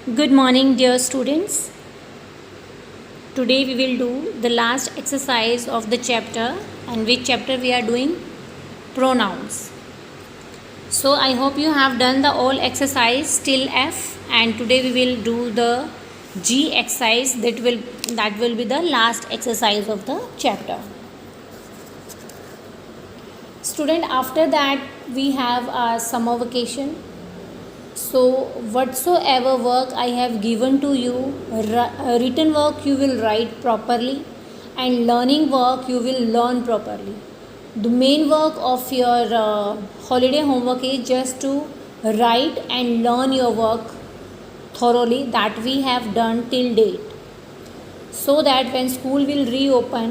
Good morning, dear students. Today we will do the last exercise of the chapter, and which chapter we are doing? Pronouns. So I hope you have done the all exercise till F, and today we will do the G exercise that will be the last exercise of the chapter. Student, after that we have our summer vacation. So whatsoever work I have given to you, written work you will write properly, and learning work you will learn properly. The main work of your holiday homework is just to write and learn your work thoroughly that we have done till date, so that when school will reopen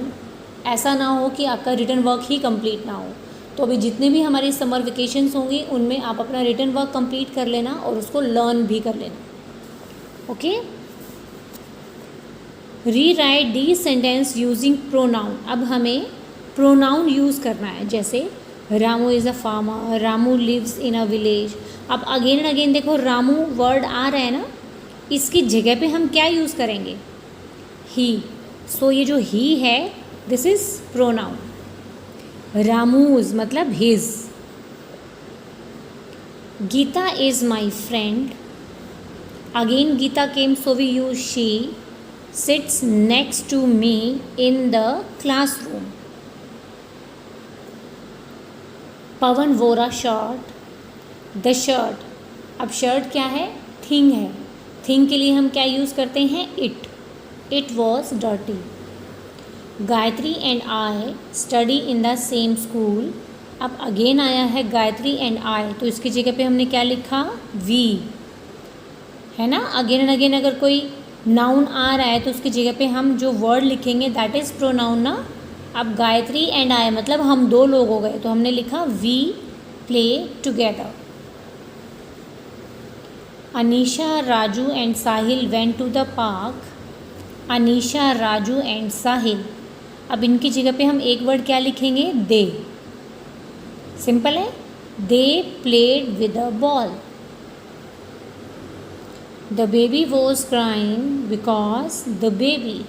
ऐसा ना हो कि आपका written work ही complete ना हो. तो अभी जितने भी हमारी समर वेकेशंस होंगी उनमें आप अपना रिटन वर्क कंप्लीट कर लेना और उसको लर्न भी कर लेना. Okay. Rewrite the sentence using pronoun. अब हमें प्रोनाउन यूज़ करना है. जैसे Ramu is a farmer, Ramu lives in a village. अब अगेन एंड अगेन देखो रामू वर्ड आ रहा है ना, इसकी जगह पे हम क्या यूज़ करेंगे? ही. सो ये जो ही है दिस इज़ प्रोनाउन. रामूज मतलब his. Gita is my friend. Again Gita came so we use she. Sits next to me in the classroom. Pawan wore a shirt. The shirt. अब शर्ट क्या है? थिंग है. थिंग के लिए हम क्या यूज़ करते हैं? It. It was dirty. Gayatri and I study in the same school. अब अगेन आया है गायत्री एंड आई, तो इसकी जगह पे हमने क्या लिखा? वी. है ना. अगेन एंड अगेन अगर कोई नाउन आ रहा है तो उसकी जगह पे हम जो वर्ड लिखेंगे दैट इज़ प्रोनाउन ना. अब गायत्री एंड आई मतलब हम दो लोग हो गए, तो हमने लिखा we play together. Anisha, Raju and Sahil went to the park. Anisha, Raju and Sahil. अब इनकी जगह पे हम एक वर्ड क्या लिखेंगे? दे. सिंपल है. They played with a ball. The baby was crying because the baby.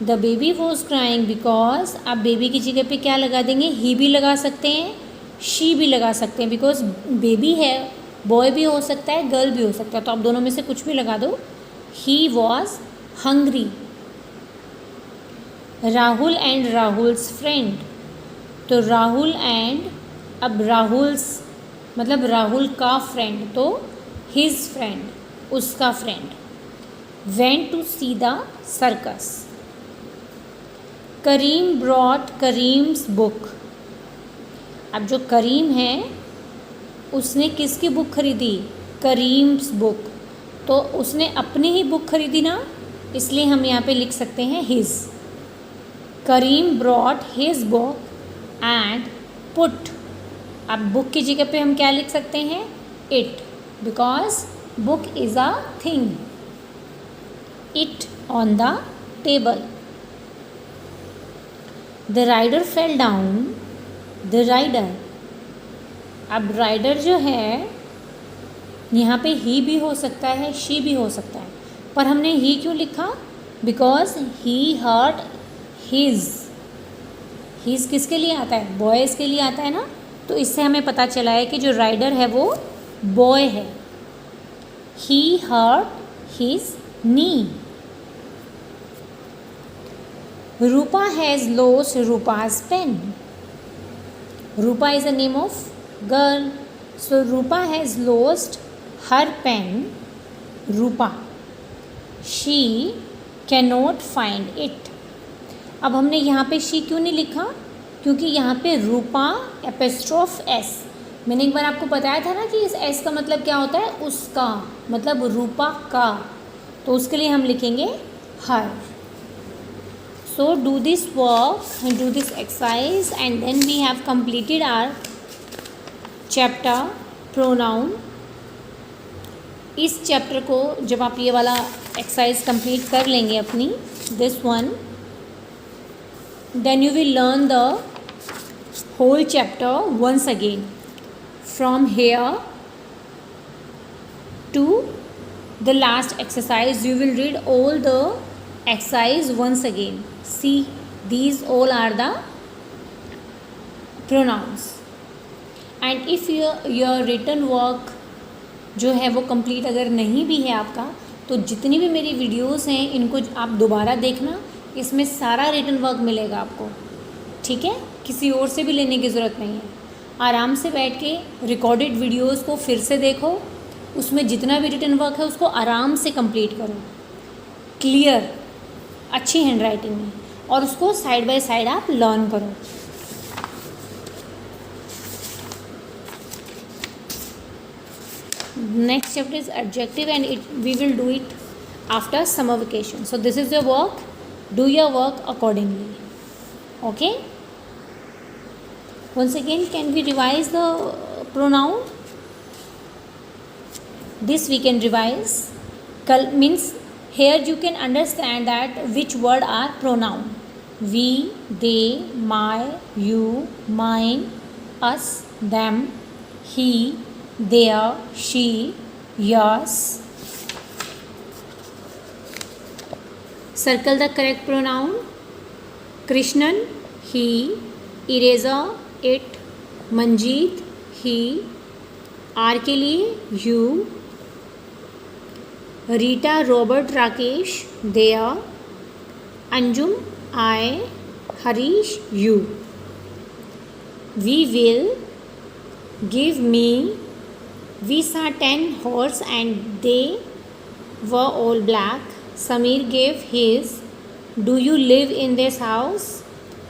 The baby was crying because. अब बेबी की जगह पे क्या लगा देंगे? ही भी लगा सकते हैं, शी भी लगा सकते हैं, बिकॉज बेबी है. बॉय भी हो सकता है, गर्ल भी हो सकता है, तो आप दोनों में से कुछ भी लगा दो. He was hungry. Rahul and Rahul's friend. तो राहुल एंड, अब राहुल्स मतलब राहुल का फ्रेंड, तो हिज फ्रेंड, उसका friend. Went to see the circus. Karim brought Karim's book. अब जो करीम है उसने किसकी बुक खरीदी? करीम्स बुक. तो उसने अपनी ही बुक खरीदी ना, इसलिए हम यहाँ पे लिख सकते हैं his. Karim brought his book and put. अब बुक की जगह पे हम क्या लिख सकते हैं? It, because book is a thing. It on the table. The rider fell down. The rider. अब राइडर जो है यहाँ पे ही भी हो सकता है, शी भी हो सकता है, पर हमने ही क्यों लिखा? Because he hurt his. His किसके लिए आता है? बॉयज़ के लिए आता है ना. तो इससे हमें पता चला है कि जो राइडर है वो बॉय है. He hurt his knee. Rupa has lost Rupa's pen. Rupa is a name of girl. So Rupa has lost her pen. Rupa. She can not find it. अब हमने यहाँ पे शी क्यों नहीं लिखा? क्योंकि यहाँ पे रूपा एपिस्ट्रोफ एस. मैंने एक बार आपको बताया था ना कि इस एस का मतलब क्या होता है? उसका मतलब रूपा का. तो उसके लिए हम लिखेंगे her. So do this work, do this exercise, and then we have completed our chapter pronoun. इस चैप्टर को जब आप ये वाला एक्सरसाइज कंप्लीट कर लेंगे अपनी, this one, then you will learn the whole chapter once again from here to the last exercise. You will read all the exercise once again. See, these all are the pronouns. And if your written work जो है वो complete अगर नहीं भी है आपका, तो जितनी भी मेरी वीडियोस हैं इनको आप दोबारा देखना, इसमें सारा रिटन वर्क मिलेगा आपको, ठीक है। किसी और से भी लेने की ज़रूरत नहीं है। आराम से बैठ के रिकॉर्डेड वीडियोस को फिर से देखो, उसमें जितना भी रिटन वर्क है उसको आराम से कंप्लीट करो, क्लियर, अच्छी हैंड राइटिंग में, और उसको साइड बाय साइड आप लर्न करो। Next chapter is adjective, and we will do it after summer vacation. So this is your work. Do your work accordingly. Okay. Once again, can we revise the pronoun? This we can revise. Means here you can understand that which word are pronoun. We, they, my, you, mine, us, them, he, their, she, yours. Circle the correct pronoun. Krishnan, he. Eraser, it. Manjeet, he. R के लिए you. Rita, Robert, Rakesh, their. Anjum, I. Harish, you. We will. Give me. We saw 10 horses and they were all black. Samir gave his. Do you live in this house?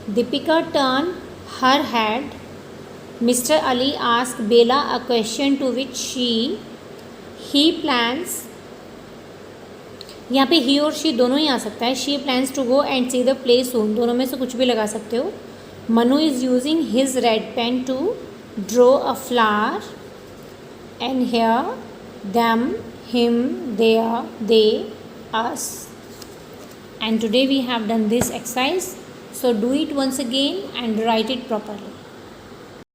Deepika turned her head. Mr. Ali asked Bella a question to which he plans. यहाँ पे he और she दोनों ही आ सकता है. She plans to go and see the play soon. दोनों में से कुछ भी लगा सकते हो. Manu is using his red pen to draw a flower. And here, them, him, their, they, us. And today we have done this exercise. So do it once again and write it properly.